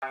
I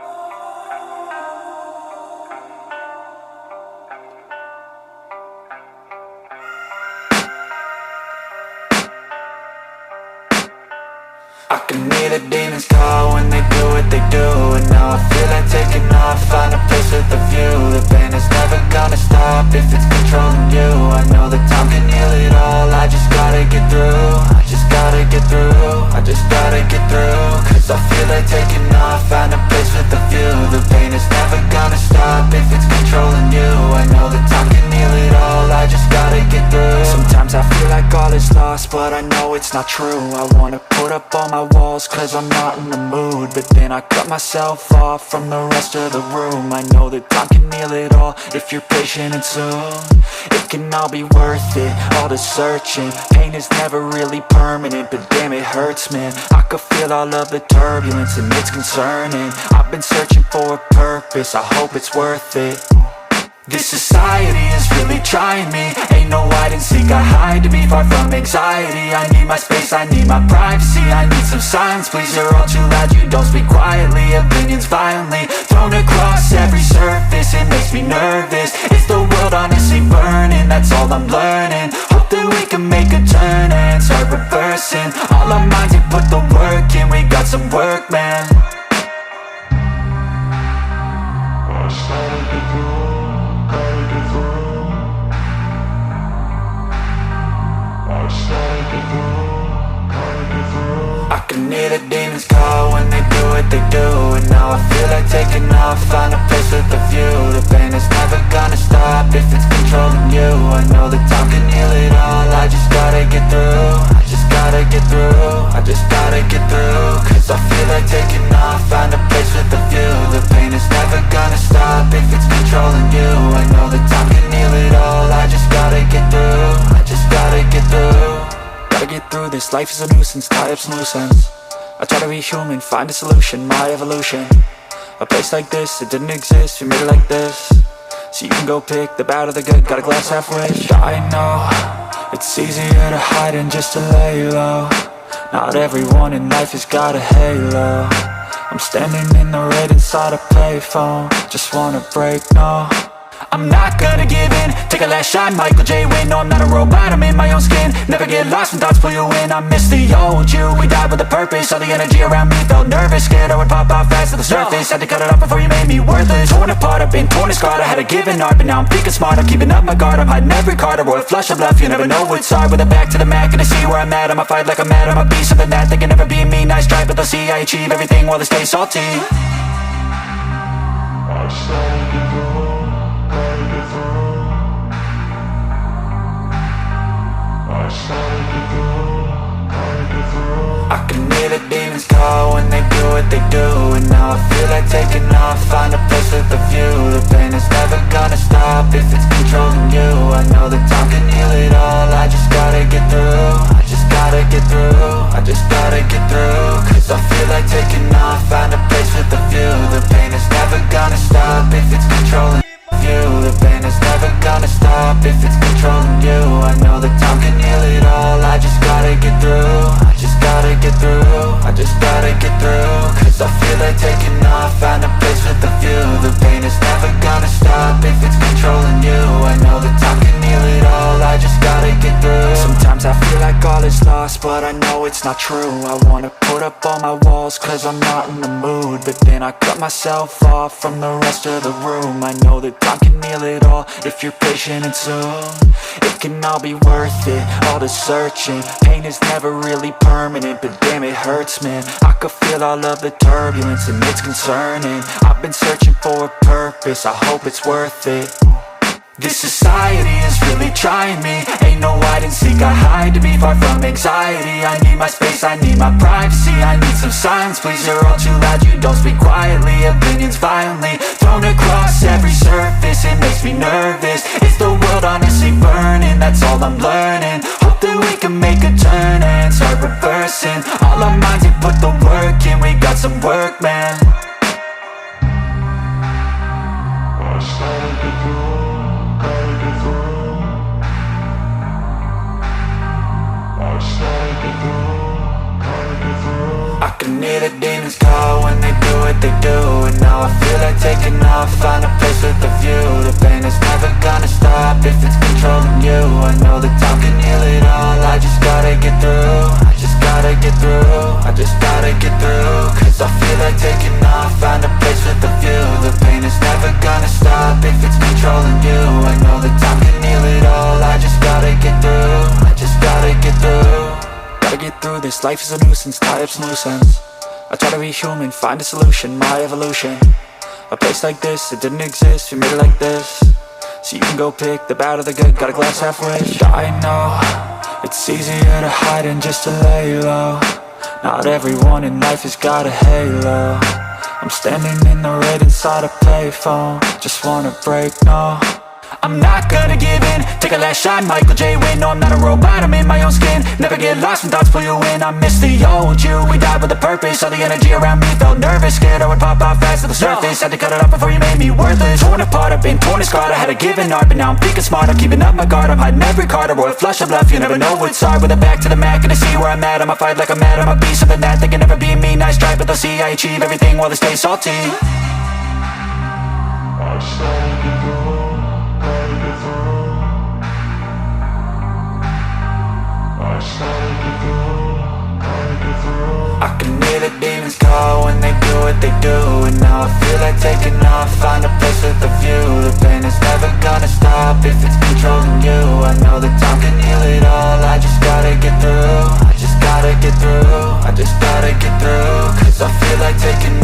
can hear the demons call when they do what they do. And now I feel like taking off, find a place with a view. The pain is never gonna stop if it's controlling you. I know that time can heal it all, I just gotta get through. I just gotta get through, I just gotta get through. Cause I feel like taking off, find a place with a view. The pain is never gonna stop if it's controlling you. I know that time can heal it all, I just gotta get through. Sometimes I feel like all is lost, but I know it's not true. I wanna put up all my walls cause I'm not in the mood, but then I cut myself off from the rest of the room. I know that time can heal it all if you're patient, and soon it can all be worth it, all the searching. Pain is never really permanent, but damn it hurts, man. I could feel all of the turbulence and it's concerning. I've been searching for a purpose, I hope it's worth it. This society is really trying me. Ain't no hide and seek, I hide to be far from anxiety. I need my space, I need my privacy. I need some silence, please, you're all too loud. You don't speak quietly, opinions violently thrown across every surface. It makes me nervous, is the world honestly burning? That's all I'm learning. Hope that we can make a turn and start reversing all our minds and put the work in. We got some work, man. I can hear the demons call when they do what they do. And now I feel like taking off, find a place with a view. The pain is never gonna stop if it's controlling you. I know that time can heal it all, I just gotta get through. I just gotta get through, I just gotta get through. Cause I feel like taking off, find a place with a view. The pain is never gonna stop if it's controlling you. I know that time can heal it all, I just gotta get through. I just gotta get through. Gotta get through this, life is a nuisance, tie up some loose ends. I try to be human, find a solution, my evolution. A place like this, it didn't exist, we made it like this. So you can go pick the bad or the good, got a glass half wish. I know, it's easier to hide than just to lay low. Not everyone in life has got a halo. I'm standing in the red inside a payphone, just wanna break, no. I'm not gonna give in, take a last shot, Michael J. Win. No, I'm not a robot, I'm in my own skin. Never get lost when thoughts pull you in. I miss the old you, we died with a purpose. All the energy around me felt nervous, scared I would pop out fast to the surface. Had to cut it off before you made me worthless. Torn apart, I've been torn and scarred. I had a given art, but now I'm thinking smart. I'm keeping up my guard, I'm hiding every card. A royal flush of bluff, you never know what's hard. With a back to the mat, gonna see where I'm at. I'ma fight like I'm mad, I'ma be something that they can never be me. Nice try, but they'll see I achieve everything while they stay salty. I started to go. I can hear the demons call when they do what they do. And now I feel like taking off, find a place with a view. The pain is never gonna stop if it's controlling you. I know that time can heal it all, I just gotta get through. I just gotta get through, I just gotta get through. Cause I feel like taking off, find a place with a view. The pain is never gonna stop if it's controlling you. The pain is never gonna stop if it's controlling you. I know that time can heal it all, I just gotta get through. I just gotta get through, I just gotta get through. Cause I feel like taking off, find a place with a view. The pain is never gonna stop if it's controlling you. I know that time can heal it all, I just gotta get through. Sometimes I feel like all is lost, but I know it's not true. I wanna put up all my walls cause I'm not in the mood, but then I cut myself off from the rest of the room. I know that time can heal it all if you're patient, and soon it can all be worth it, all the searching. Pain is never really permanent, but damn it hurts, man. I could feel all of the turbulence and it's concerning. I've been searching for a purpose, I hope it's worth it. This society is really trying me. Ain't no hide and seek, I hide to be far from anxiety. I need my space, I need my privacy. I need some silence, please, you're all too loud. You don't speak quietly, opinions violently thrown across every surface. It makes me nervous, is the world honestly burning? That's all I'm learning. Hope that we can make a turn and start reversing all our minds and put the work in. We got some work, man. I started to go. I can hear the demons call when they do what they do. And like taking off, find a place with a view. The pain is never gonna stop if it's controlling you. I know that time can heal it all, I just gotta get through. I just gotta get through, I just gotta get through. Cause I feel like taking off, find a place with a view. The pain is never gonna stop if it's controlling you. I know that time can heal it all, I just gotta get through. I just gotta get through. Gotta get through this, life is a nuisance, tie up some loose ends. I try to be human, find a solution, my evolution. A place like this, it didn't exist, we made it like this. So you can go pick the bad or the good, got a glass half wish. I know, it's easier to hide than just to lay low. Not everyone in life has got a halo. I'm standing in the red inside a payphone, just wanna break, no. I'm not gonna give in, take a last shot, Michael J. Win. No, I'm not a robot, I'm in my own skin. Never get lost when thoughts pull you in. I miss the old you, we died with a purpose. All the energy around me felt nervous, scared I would pop out fast to the surface. Had to cut it off before you made me worthless. Torn apart, I've been torn and scarred. I had a given art, but now I'm thinking smart. I'm keeping up my guard, I'm hiding every card. A royal flush of bluff, you never know what's hard. With a back to the mat, gonna see where I'm at. I'ma fight like I'm mad, I'ma be something that they can never be me. Nice try, but they'll see I achieve everything while they stay salty. I started to go. I can hear the demons call when they do what they do. And now I feel like taking off, find a place with a view. The pain is never gonna stop if it's controlling you. I know that time can heal it all, I just gotta get through. I just gotta get through, I just gotta get through. Cause I feel like taking